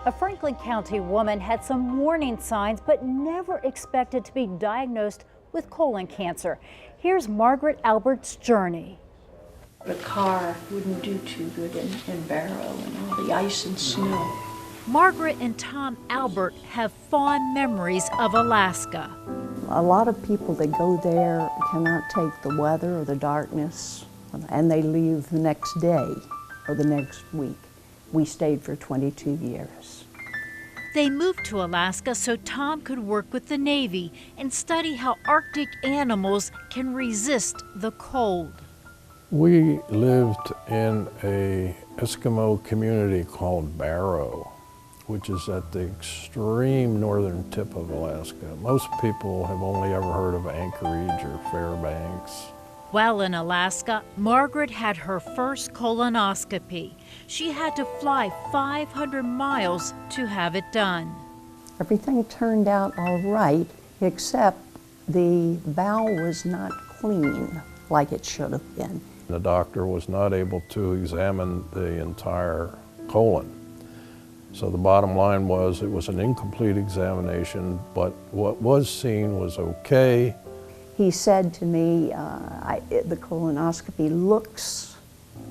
A Franklin County woman had some warning signs but never expected to be diagnosed with colon cancer. Here's Margaret Albert's journey. The car wouldn't do too good in Barrow and all the ice and snow. Margaret and Tom Albert have fond memories of Alaska. A lot of people that go there cannot take the weather or the darkness, and they leave the next day or the next week. We stayed for 22 years. They moved to Alaska so Tom could work with the Navy and study how Arctic animals can resist the cold. We lived in an Eskimo community called Barrow, which is at the extreme northern tip of Alaska. Most people have only ever heard of Anchorage or Fairbanks. While in Alaska, Margaret had her first colonoscopy. She had to fly 500 miles to have it done. Everything turned out all right, except the bowel was not clean like it should have been. The doctor was not able to examine the entire colon. So the bottom line was it was an incomplete examination, but what was seen was okay. He said to me, the colonoscopy looks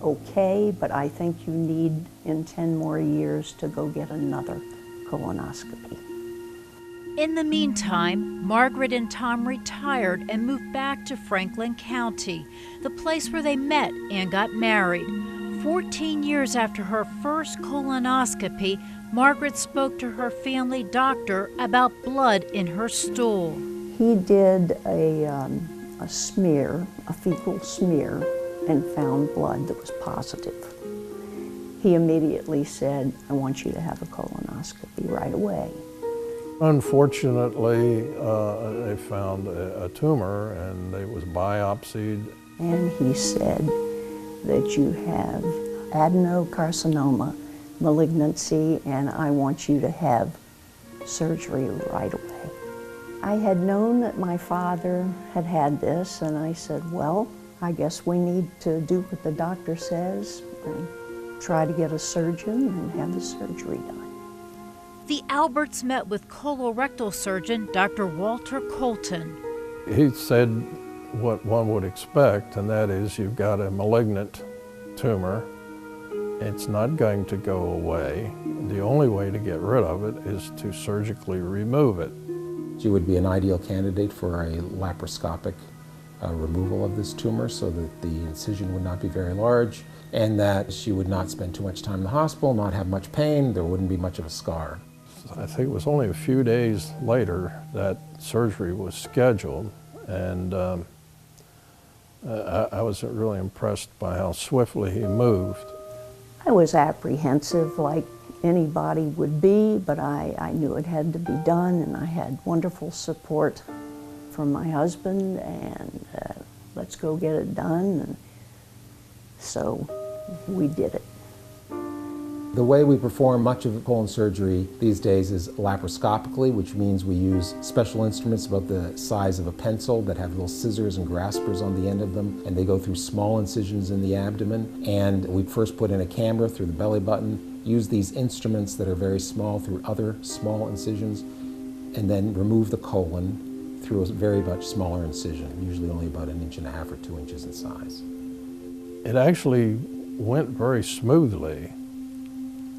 okay, but I think you need in 10 more years to go get another colonoscopy. In the meantime, Margaret and Tom retired and moved back to Franklin County, the place where they met and got married. 14 years after her first colonoscopy, Margaret spoke to her family doctor about blood in her stool. He did a smear, a fecal smear, and found blood that was positive. He immediately said, I want you to have a colonoscopy right away. Unfortunately, they found a tumor and it was biopsied. And he said that you have adenocarcinoma malignancy and I want you to have surgery right away. I had known that my father had had this and I said, well, I guess we need to do what the doctor says and try to get a surgeon and have the surgery done. The Alberts met with colorectal surgeon Dr. Walter Colton. He said what one would expect, and that is you've got a malignant tumor. It's not going to go away. The only way to get rid of it is to surgically remove it. She would be an ideal candidate for a laparoscopic removal of this tumor so that the incision would not be very large and that she would not spend too much time in the hospital, not have much pain, there wouldn't be much of a scar. I think it was only a few days later that surgery was scheduled, and I was really impressed by how swiftly he moved. I was apprehensive like anybody would be, but I knew it had to be done, and I had wonderful support from my husband, and let's go get it done, and so we did it. The way we perform much of colon surgery these days is laparoscopically, which means we use special instruments about the size of a pencil that have little scissors and graspers on the end of them, and they go through small incisions in the abdomen. And we first put in a camera through the belly button, use these instruments that are very small through other small incisions, and then remove the colon through a very much smaller incision, usually only about 1.5 inches or 2 inches in size. It actually went very smoothly.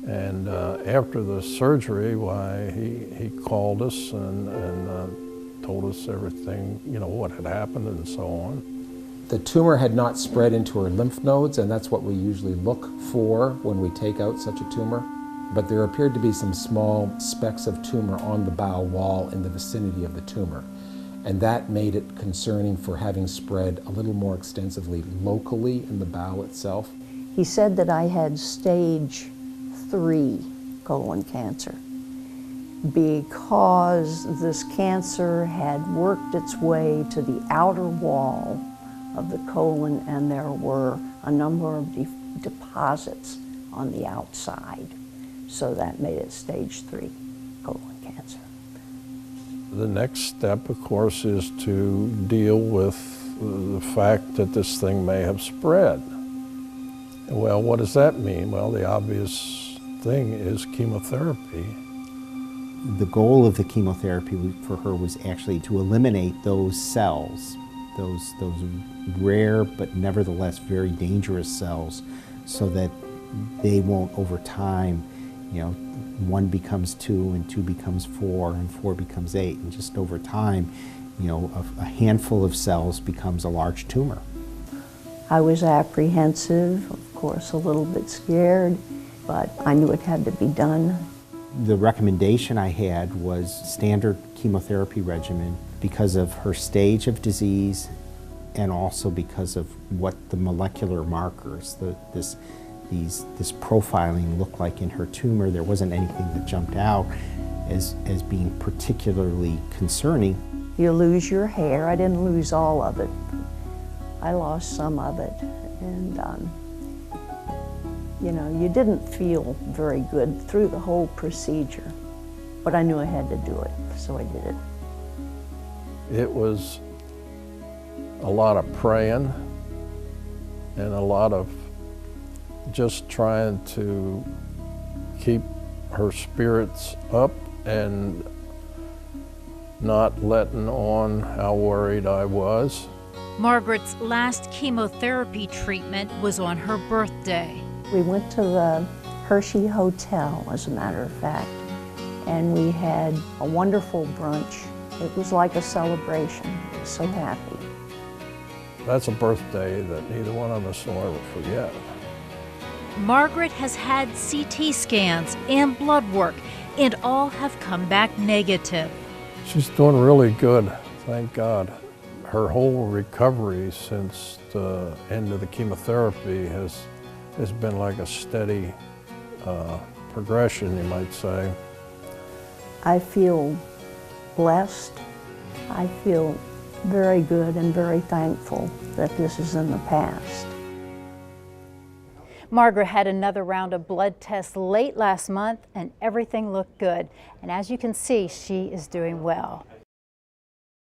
And after the surgery, why, he called us and told us everything, you know, what had happened and so on. The tumor had not spread into her lymph nodes, and that's what we usually look for when we take out such a tumor. But there appeared to be some small specks of tumor on the bowel wall in the vicinity of the tumor. And that made it concerning for having spread a little more extensively locally in the bowel itself. He said that I had stage 3 colon cancer because this cancer had worked its way to the outer wall of the colon and there were a number of deposits on the outside. So that made it stage 3 colon cancer. The next step, of course, is to deal with the fact that this thing may have spread. Well, what does that mean? Well, the obvious thing is chemotherapy. The goal of the chemotherapy for her was actually to eliminate those cells, those rare but nevertheless very dangerous cells, so that they won't over time, you know, 1 becomes 2 and 2 becomes 4 and 4 becomes 8, and just over time, you know, a handful of cells becomes a large tumor. I was apprehensive, of course, a little bit scared, but I knew it had to be done. The recommendation I had was standard chemotherapy regimen because of her stage of disease and also because of what the molecular markers, this profiling looked like in her tumor. There wasn't anything that jumped out as being particularly concerning. You lose your hair. I didn't lose all of it. I lost some of it. And you know, you didn't feel very good through the whole procedure. But I knew I had to do it, so I did it. It was a lot of praying and a lot of just trying to keep her spirits up and not letting on how worried I was. Margaret's last chemotherapy treatment was on her birthday. We went to the Hershey Hotel, as a matter of fact, and we had a wonderful brunch. It was like a celebration. I was so happy. That's a birthday that neither one of us will ever forget. Margaret has had CT scans and blood work, and all have come back negative. She's doing really good, thank God. Her whole recovery since the end of the chemotherapy has been like a steady progression, you might say. I feel blessed. I feel very good and very thankful that this is in the past. Margaret had another round of blood tests late last month and everything looked good. And as you can see, she is doing well.